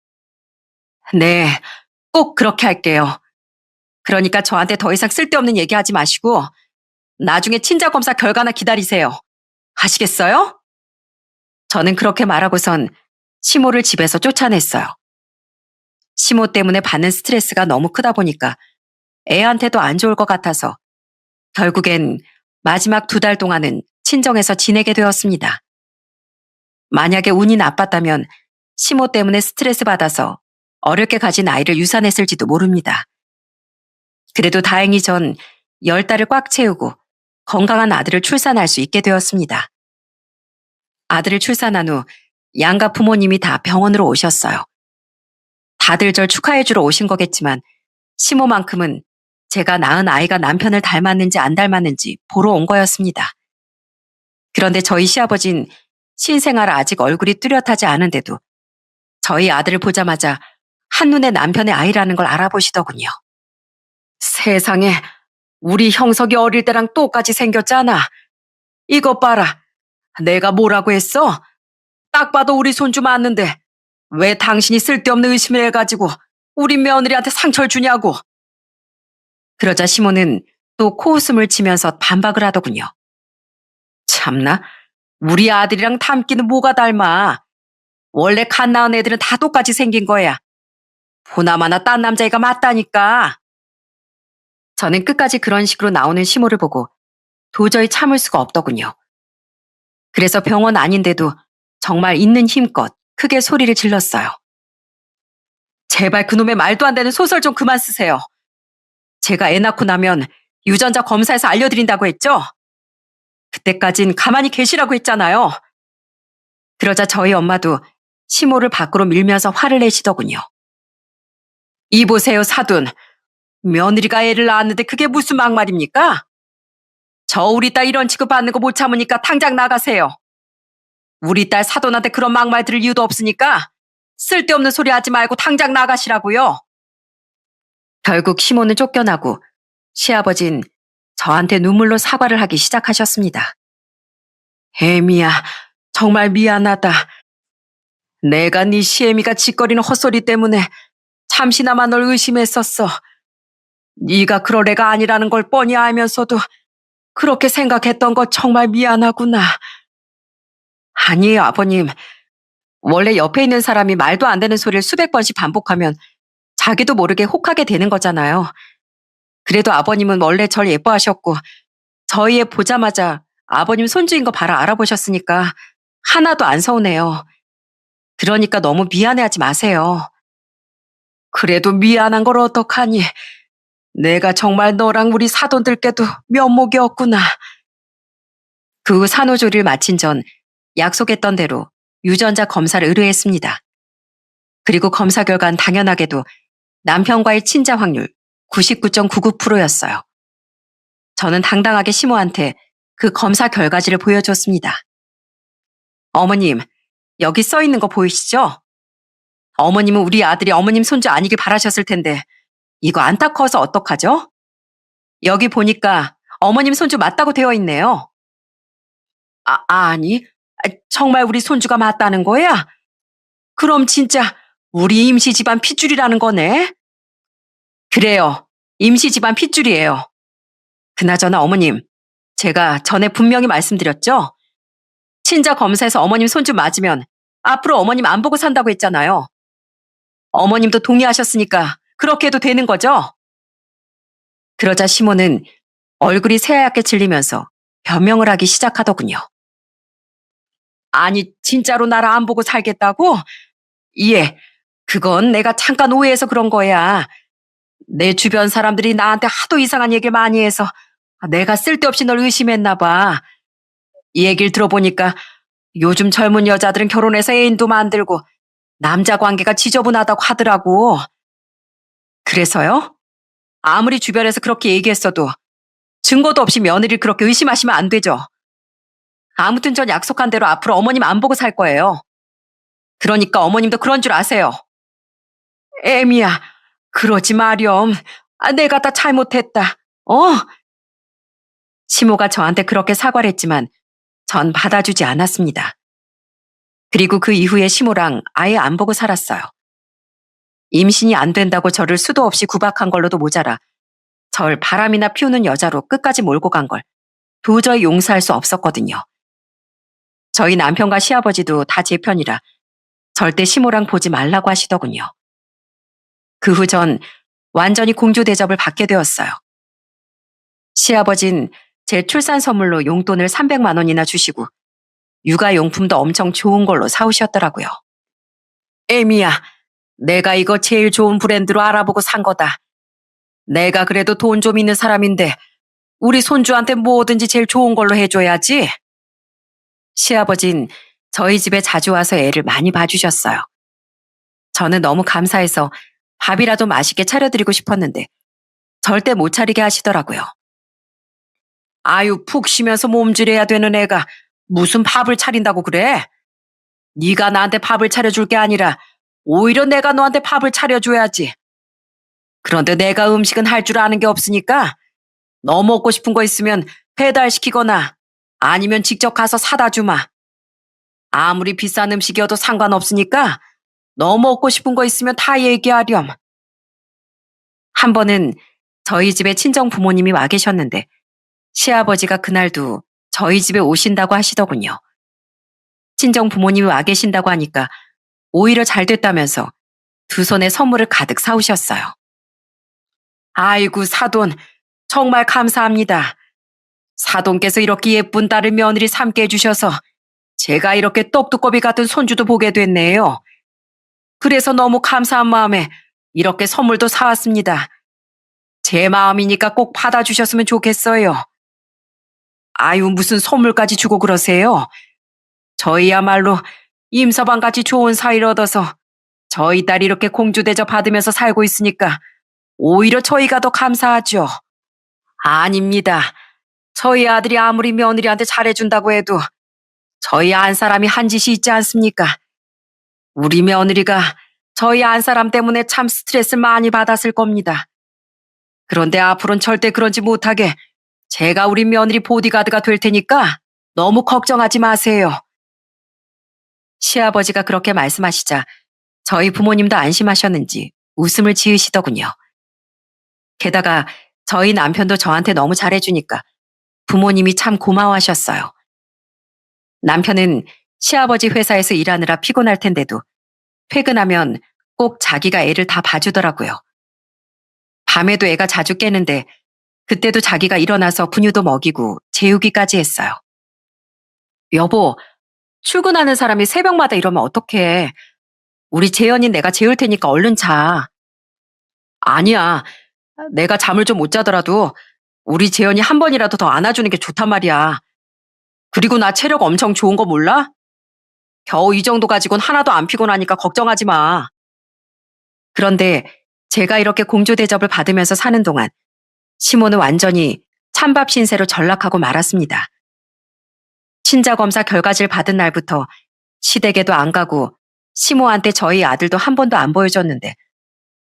네, 꼭 그렇게 할게요. 그러니까 저한테 더 이상 쓸데없는 얘기하지 마시고 나중에 친자 검사 결과나 기다리세요. 아시겠어요? 저는 그렇게 말하고선 시모를 집에서 쫓아냈어요. 시모 때문에 받는 스트레스가 너무 크다 보니까 애한테도 안 좋을 것 같아서 결국엔 마지막 2달 동안은 친정에서 지내게 되었습니다. 만약에 운이 나빴다면 시모 때문에 스트레스 받아서 어렵게 가진 아이를 유산했을지도 모릅니다. 그래도 다행히 전 10달을 꽉 채우고 건강한 아들을 출산할 수 있게 되었습니다. 아들을 출산한 후 양가 부모님이 다 병원으로 오셨어요. 다들 절 축하해주러 오신 거겠지만 시모만큼은 제가 낳은 아이가 남편을 닮았는지 안 닮았는지 보러 온 거였습니다. 그런데 저희 시아버진 신생아라 아직 얼굴이 뚜렷하지 않은데도 저희 아들을 보자마자 한눈에 남편의 아이라는 걸 알아보시더군요. 세상에, 우리 형석이 어릴 때랑 똑같이 생겼잖아. 이것 봐라. 내가 뭐라고 했어? 딱 봐도 우리 손주 맞는데 왜 당신이 쓸데없는 의심을 해가지고 우리 며느리한테 상처를 주냐고. 그러자 시모는 또 코웃음을 치면서 반박을 하더군요. 참나, 우리 아들이랑 닮기는 뭐가 닮아. 원래 갓 낳은 애들은 다 똑같이 생긴 거야. 보나마나 딴 남자애가 맞다니까. 저는 끝까지 그런 식으로 나오는 시모를 보고 도저히 참을 수가 없더군요. 그래서 병원 아닌데도 정말 있는 힘껏 크게 소리를 질렀어요. 제발 그놈의 말도 안 되는 소설 좀 그만 쓰세요. 제가 애 낳고 나면 유전자 검사해서 알려드린다고 했죠? 그때까진 가만히 계시라고 했잖아요. 그러자 저희 엄마도 시모를 밖으로 밀면서 화를 내시더군요. 이 보세요, 사돈. 며느리가 애를 낳았는데 그게 무슨 막말입니까? 저 우리 딸 이런 취급 받는 거 못 참으니까 당장 나가세요. 우리 딸 사돈한테 그런 막말 들을 이유도 없으니까 쓸데없는 소리 하지 말고 당장 나가시라고요. 결국 시모는 쫓겨나고 시아버진 저한테 눈물로 사과를 하기 시작하셨습니다. 혜미야, 정말 미안하다. 내가 네 시애미가 짓거리는 헛소리 때문에 잠시나마 널 의심했었어. 네가 그럴 애가 아니라는 걸 뻔히 알면서도 그렇게 생각했던 거 정말 미안하구나. 아니에요, 아버님. 원래 옆에 있는 사람이 말도 안 되는 소리를 수백 번씩 반복하면 자기도 모르게 혹하게 되는 거잖아요. 그래도 아버님은 원래 절 예뻐하셨고 저희 애 보자마자 아버님 손주인 거 바로 알아보셨으니까 하나도 안 서운해요. 그러니까 너무 미안해하지 마세요. 그래도 미안한 걸 어떡하니. 내가 정말 너랑 우리 사돈들께도 면목이 없구나. 그 후 산후조리를 마친 전 약속했던 대로 유전자 검사를 의뢰했습니다. 그리고 검사 결과는 당연하게도 남편과의 친자 확률 99.99%였어요. 저는 당당하게 시모한테 그 검사 결과지를 보여줬습니다. 어머님, 여기 써 있는 거 보이시죠? 어머님은 우리 아들이 어머님 손주 아니길 바라셨을 텐데 이거 안타까워서 어떡하죠? 여기 보니까 어머님 손주 맞다고 되어 있네요. 아니, 정말 우리 손주가 맞다는 거야? 그럼 진짜 우리 임시 집안 핏줄이라는 거네? 그래요. 임시 집안 핏줄이에요. 그나저나 어머님, 제가 전에 분명히 말씀드렸죠? 친자 검사에서 어머님 손주 맞으면 앞으로 어머님 안 보고 산다고 했잖아요. 어머님도 동의하셨으니까 그렇게 해도 되는 거죠? 그러자 시모는 얼굴이 새하얗게 질리면서 변명을 하기 시작하더군요. 아니, 진짜로 나를 안 보고 살겠다고? 예, 그건 내가 잠깐 오해해서 그런 거야. 내 주변 사람들이 나한테 하도 이상한 얘기를 많이 해서 내가 쓸데없이 널 의심했나 봐. 이 얘기를 들어보니까 요즘 젊은 여자들은 결혼해서 애인도 만들고 남자 관계가 지저분하다고 하더라고. 그래서요? 아무리 주변에서 그렇게 얘기했어도 증거도 없이 며느리를 그렇게 의심하시면 안 되죠. 아무튼 전 약속한 대로 앞으로 어머님 안 보고 살 거예요. 그러니까 어머님도 그런 줄 아세요. 애미야, 그러지 마렴. 내가 다 잘못했다. 시모가 저한테 그렇게 사과를 했지만 전 받아주지 않았습니다. 그리고 그 이후에 시모랑 아예 안 보고 살았어요. 임신이 안 된다고 저를 수도 없이 구박한 걸로도 모자라 절 바람이나 피우는 여자로 끝까지 몰고 간 걸 도저히 용서할 수 없었거든요. 저희 남편과 시아버지도 다 제 편이라 절대 시모랑 보지 말라고 하시더군요. 그 후 전 완전히 공주 대접을 받게 되었어요. 시아버진 제 출산 선물로 용돈을 300만 원이나 주시고 육아용품도 엄청 좋은 걸로 사오셨더라고요. 에미야, 내가 이거 제일 좋은 브랜드로 알아보고 산 거다. 내가 그래도 돈 좀 있는 사람인데 우리 손주한테 뭐든지 제일 좋은 걸로 해줘야지. 시아버진 저희 집에 자주 와서 애를 많이 봐주셨어요. 저는 너무 감사해서 밥이라도 맛있게 차려드리고 싶었는데 절대 못 차리게 하시더라고요. 아유, 푹 쉬면서 몸질해야 되는 애가 무슨 밥을 차린다고 그래? 네가 나한테 밥을 차려줄 게 아니라 오히려 내가 너한테 밥을 차려줘야지. 그런데 내가 음식은 할 줄 아는 게 없으니까 너 먹고 싶은 거 있으면 배달시키거나 아니면 직접 가서 사다 주마. 아무리 비싼 음식이어도 상관없으니까 너 먹고 싶은 거 있으면 다 얘기하렴. 한 번은 저희 집에 친정 부모님이 와 계셨는데 시아버지가 그날도 저희 집에 오신다고 하시더군요. 친정 부모님이 와 계신다고 하니까 오히려 잘 됐다면서 두 손에 선물을 가득 사오셨어요. 아이고, 사돈, 정말 감사합니다. 사돈께서 이렇게 예쁜 딸을 며느리 삼게 해주셔서 제가 이렇게 똑두꺼비 같은 손주도 보게 됐네요. 그래서 너무 감사한 마음에 이렇게 선물도 사왔습니다. 제 마음이니까 꼭 받아주셨으면 좋겠어요. 아유, 무슨 선물까지 주고 그러세요? 저희야말로 임서방같이 좋은 사이를 얻어서 저희 딸이 이렇게 공주대접 받으면서 살고 있으니까 오히려 저희가 더 감사하죠. 아닙니다. 저희 아들이 아무리 며느리한테 잘해준다고 해도 저희 안 사람이 한 짓이 있지 않습니까? 우리 며느리가 저희 안 사람 때문에 참 스트레스 많이 받았을 겁니다. 그런데 앞으로는 절대 그러지 못하게 제가 우리 며느리 보디가드가 될 테니까 너무 걱정하지 마세요. 시아버지가 그렇게 말씀하시자 저희 부모님도 안심하셨는지 웃음을 지으시더군요. 게다가 저희 남편도 저한테 너무 잘해주니까 부모님이 참 고마워하셨어요. 남편은 시아버지 회사에서 일하느라 피곤할 텐데도 퇴근하면 꼭 자기가 애를 다 봐주더라고요. 밤에도 애가 자주 깨는데 그때도 자기가 일어나서 분유도 먹이고 재우기까지 했어요. 여보, 출근하는 사람이 새벽마다 이러면 어떡해. 우리 재현이 내가 재울 테니까 얼른 자. 아니야. 내가 잠을 좀 못 자더라도 우리 재현이 한 번이라도 더 안아주는 게 좋단 말이야. 그리고 나 체력 엄청 좋은 거 몰라? 겨우 이 정도 가지고는 하나도 안 피곤하니까 걱정하지 마. 그런데 제가 이렇게 공조 대접을 받으면서 사는 동안 시모는 완전히 찬밥 신세로 전락하고 말았습니다. 친자 검사 결과지를 받은 날부터 시댁에도 안 가고 시모한테 저희 아들도 한 번도 안 보여줬는데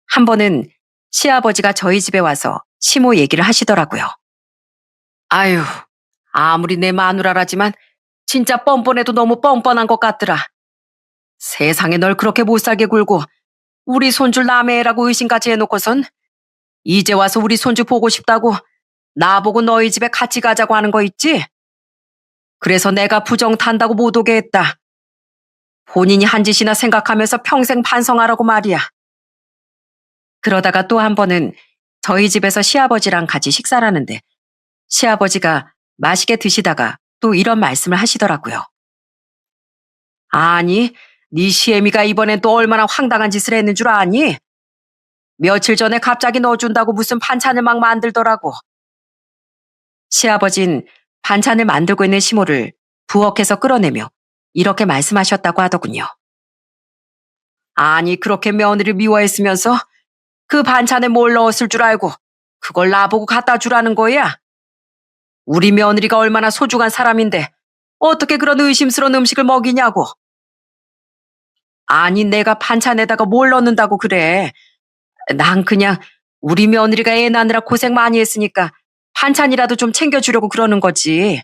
한 번은 시아버지가 저희 집에 와서 시모 얘기를 하시더라고요. 아유, 아무리 내 마누라라지만 진짜 뻔뻔해도 너무 뻔뻔한 것 같더라. 세상에 널 그렇게 못살게 굴고 우리 손주 남의 애라고 의심까지 해놓고선 이제 와서 우리 손주 보고 싶다고 나보고 너희 집에 같이 가자고 하는 거 있지? 그래서 내가 부정 탄다고 못 오게 했다. 본인이 한 짓이나 생각하면서 평생 반성하라고 말이야. 그러다가 또 한 번은 저희 집에서 시아버지랑 같이 식사를 하는데 시아버지가 맛있게 드시다가 또 이런 말씀을 하시더라고요. 아니, 네 시애미가 이번엔 또 얼마나 황당한 짓을 했는 줄 아니? 며칠 전에 갑자기 넣어준다고 무슨 반찬을 막 만들더라고. 시아버진 반찬을 만들고 있는 시모를 부엌에서 끌어내며 이렇게 말씀하셨다고 하더군요. 아니, 그렇게 며느리를 미워했으면서 그 반찬에 뭘 넣었을 줄 알고 그걸 나보고 갖다 주라는 거야? 우리 며느리가 얼마나 소중한 사람인데 어떻게 그런 의심스러운 음식을 먹이냐고. 아니, 내가 반찬에다가 뭘 넣는다고 그래. 난 그냥 우리 며느리가 애 낳느라 고생 많이 했으니까 반찬이라도 좀 챙겨주려고 그러는 거지.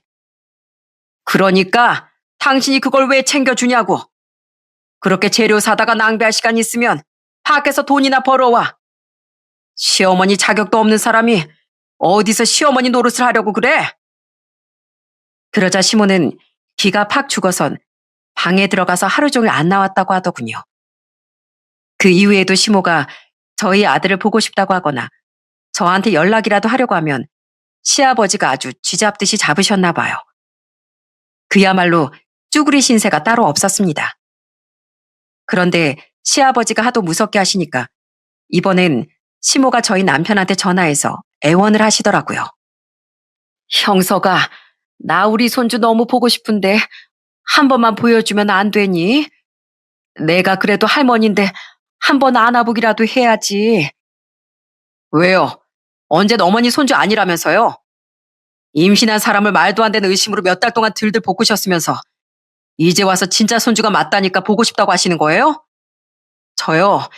그러니까 당신이 그걸 왜 챙겨주냐고. 그렇게 재료 사다가 낭비할 시간 있으면 밖에서 돈이나 벌어와. 시어머니 자격도 없는 사람이 어디서 시어머니 노릇을 하려고 그래? 그러자 시모는 기가 팍 죽어선 방에 들어가서 하루 종일 안 나왔다고 하더군요. 그 이후에도 시모가 저희 아들을 보고 싶다고 하거나 저한테 연락이라도 하려고 하면 시아버지가 아주 쥐잡듯이 잡으셨나 봐요. 그야말로 쭈구리 신세가 따로 없었습니다. 그런데 시아버지가 하도 무섭게 하시니까 이번엔 시모가 저희 남편한테 전화해서 애원을 하시더라고요. 형서가, 나 우리 손주 너무 보고 싶은데 한 번만 보여주면 안 되니? 내가 그래도 할머니인데 한 번 안아보기라도 해야지. 왜요? 언젠 어머니 손주 아니라면서요? 임신한 사람을 말도 안 되는 의심으로 몇 달 동안 들들 볶으셨으면서 이제 와서 진짜 손주가 맞다니까 보고 싶다고 하시는 거예요? 저요,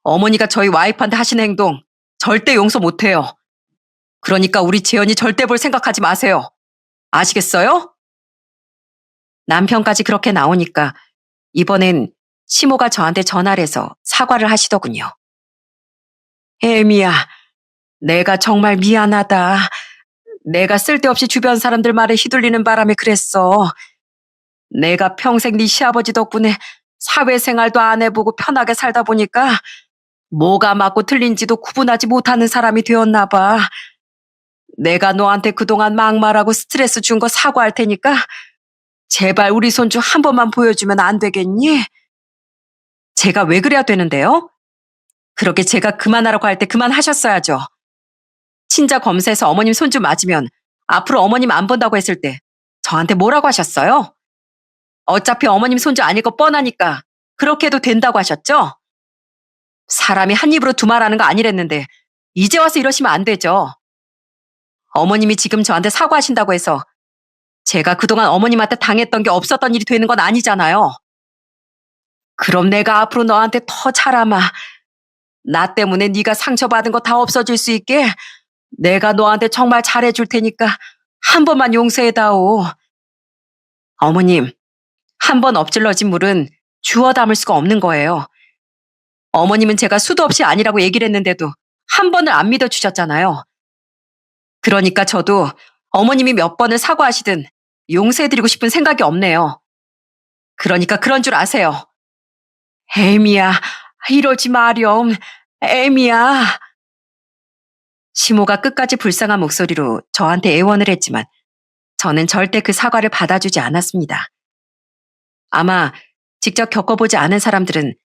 어머니가 저희 와이프한테 하시는 행동 절대 용서 못해요. 그러니까 우리 재현이 절대 볼 생각하지 마세요. 아시겠어요? 남편까지 그렇게 나오니까 이번엔 시모가 저한테 전화를 해서 사과를 하시더군요. 혜미야, 내가 정말 미안하다. 내가 쓸데없이 주변 사람들 말에 휘둘리는 바람에 그랬어. 내가 평생 네 시아버지 덕분에 사회생활도 안 해보고 편하게 살다 보니까 뭐가 맞고 틀린지도 구분하지 못하는 사람이 되었나 봐. 내가 너한테 그동안 막말하고 스트레스 준 거 사과할 테니까 제발 우리 손주 한 번만 보여주면 안 되겠니? 제가 왜 그래야 되는데요? 그렇게 제가 그만하라고 할 때 그만하셨어야죠. 친자 검사에서 어머님 손주 맞으면 앞으로 어머님 안 본다고 했을 때 저한테 뭐라고 하셨어요? 어차피 어머님 손주 아닐 거 뻔하니까 그렇게 해도 된다고 하셨죠? 사람이 한 입으로 두 말하는 거 아니랬는데 이제 와서 이러시면 안 되죠. 어머님이 지금 저한테 사과하신다고 해서 제가 그동안 어머님한테 당했던 게 없었던 일이 되는 건 아니잖아요. 그럼 내가 앞으로 너한테 더 잘하마. 나 때문에 네가 상처받은 거 다 없어질 수 있게 내가 너한테 정말 잘해줄 테니까 한 번만 용서해다오. 어머님, 한 번 엎질러진 물은 주워 담을 수가 없는 거예요. 어머님은 제가 수도 없이 아니라고 얘기를 했는데도 한 번을 안 믿어주셨잖아요. 그러니까 저도 어머님이 몇 번을 사과하시든 용서해드리고 싶은 생각이 없네요. 그러니까 그런 줄 아세요. 애미야, 이러지 마렴. 애미야. 시모가 끝까지 불쌍한 목소리로 저한테 애원을 했지만 저는 절대 그 사과를 받아주지 않았습니다. 아마 직접 겪어보지 않은 사람들은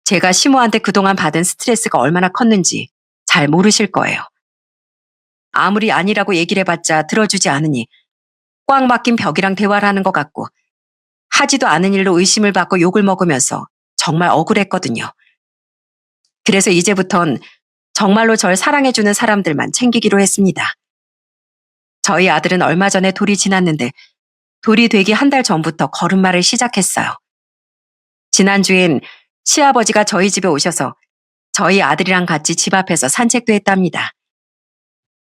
제가 시모한테 그동안 받은 스트레스가 얼마나 컸는지 잘 모르실 거예요. 아무리 아니라고 얘기를 해봤자 들어주지 않으니 꽉 막힌 벽이랑 대화를 하는 것 같고 하지도 않은 일로 의심을 받고 욕을 먹으면서 정말 억울했거든요. 그래서 이제부턴 정말로 절 사랑해주는 사람들만 챙기기로 했습니다. 저희 아들은 얼마 전에 돌이 지났는데 돌이 되기 한 달 전부터 걸음마를 시작했어요. 지난주엔 시아버지가 저희 집에 오셔서 저희 아들이랑 같이 집 앞에서 산책도 했답니다.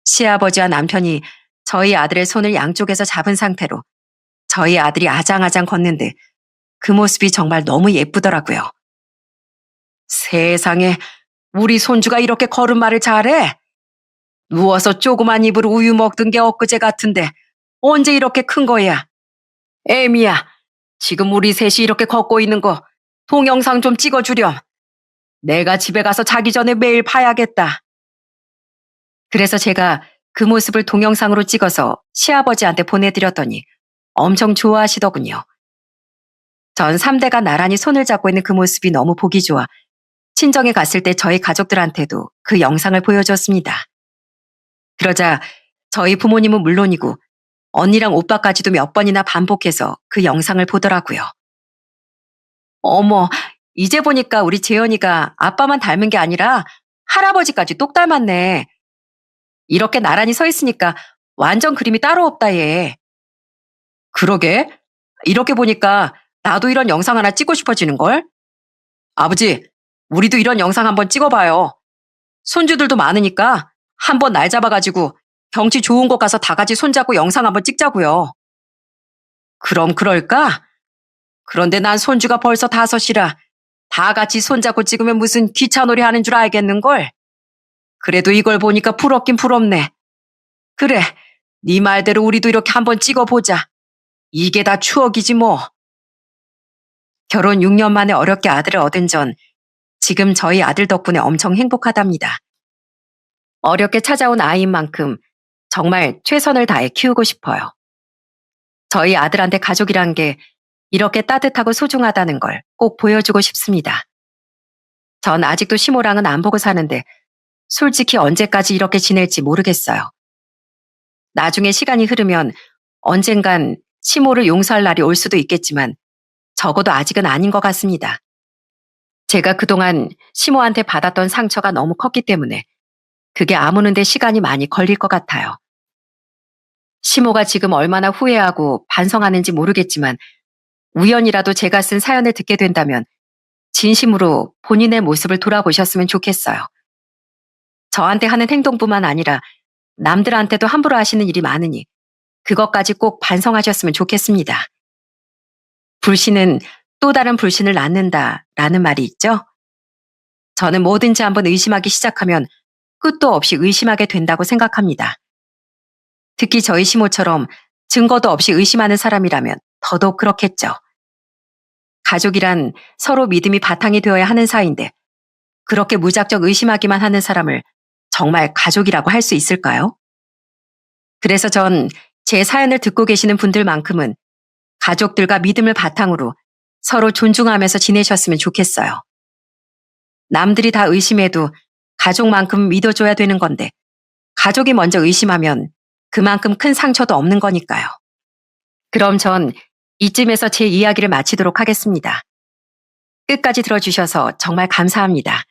시아버지와 남편이 저희 아들의 손을 양쪽에서 잡은 상태로 저희 아들이 아장아장 걷는데 그 모습이 정말 너무 예쁘더라고요. 세상에, 우리 손주가 이렇게 걸음마를 잘해? 누워서 조그만 입으로 우유 먹던 게 엊그제 같은데 언제 이렇게 큰 거야? 애미야, 지금 우리 셋이 이렇게 걷고 있는 거 동영상 좀 찍어주렴. 내가 집에 가서 자기 전에 매일 봐야겠다. 그래서 제가 그 모습을 동영상으로 찍어서 시아버지한테 보내드렸더니 엄청 좋아하시더군요. 전 3대가 나란히 손을 잡고 있는 그 모습이 너무 보기 좋아 친정에 갔을 때 저희 가족들한테도 그 영상을 보여줬습니다. 그러자 저희 부모님은 물론이고 언니랑 오빠까지도 몇 번이나 반복해서 그 영상을 보더라고요. 어머, 이제 보니까 우리 재현이가 아빠만 닮은 게 아니라 할아버지까지 똑 닮았네. 이렇게 나란히 서 있으니까 완전 그림이 따로 없다 얘. 그러게, 이렇게 보니까 나도 이런 영상 하나 찍고 싶어지는걸? 아버지, 우리도 이런 영상 한번 찍어봐요. 손주들도 많으니까 한번 날 잡아가지고 경치 좋은 곳 가서 다 같이 손잡고 영상 한번 찍자고요. 그럼 그럴까? 그런데 난 손주가 벌써 5이라 다 같이 손잡고 찍으면 무슨 기차놀이 하는 줄 알겠는걸? 그래도 이걸 보니까 부럽긴 부럽네. 그래, 네 말대로 우리도 이렇게 한번 찍어보자. 이게 다 추억이지 뭐. 결혼 6년 만에 어렵게 아들을 얻은 전 지금 저희 아들 덕분에 엄청 행복하답니다. 어렵게 찾아온 아이인 만큼 정말 최선을 다해 키우고 싶어요. 저희 아들한테 가족이란 게 이렇게 따뜻하고 소중하다는 걸 꼭 보여주고 싶습니다. 전 아직도 시모랑은 안 보고 사는데 솔직히 언제까지 이렇게 지낼지 모르겠어요. 나중에 시간이 흐르면 언젠간 시모를 용서할 날이 올 수도 있겠지만 적어도 아직은 아닌 것 같습니다. 제가 그동안 시모한테 받았던 상처가 너무 컸기 때문에 그게 아무는데 시간이 많이 걸릴 것 같아요. 시모가 지금 얼마나 후회하고 반성하는지 모르겠지만 우연이라도 제가 쓴 사연을 듣게 된다면 진심으로 본인의 모습을 돌아보셨으면 좋겠어요. 저한테 하는 행동뿐만 아니라 남들한테도 함부로 하시는 일이 많으니 그것까지 꼭 반성하셨으면 좋겠습니다. 불신은 또 다른 불신을 낳는다라는 말이 있죠? 저는 뭐든지 한번 의심하기 시작하면 끝도 없이 의심하게 된다고 생각합니다. 특히 저희 시모처럼 증거도 없이 의심하는 사람이라면 더더욱 그렇겠죠. 가족이란 서로 믿음이 바탕이 되어야 하는 사이인데 그렇게 무작정 의심하기만 하는 사람을 정말 가족이라고 할 수 있을까요? 그래서 전 제 사연을 듣고 계시는 분들만큼은 가족들과 믿음을 바탕으로 서로 존중하면서 지내셨으면 좋겠어요. 남들이 다 의심해도 가족만큼 믿어줘야 되는 건데 가족이 먼저 의심하면 그만큼 큰 상처도 없는 거니까요. 그럼 전 이쯤에서 제 이야기를 마치도록 하겠습니다. 끝까지 들어주셔서 정말 감사합니다.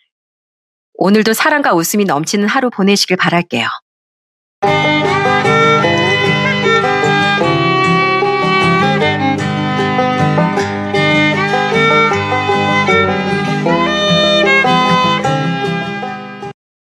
오늘도 사랑과 웃음이 넘치는 하루 보내시길 바랄게요.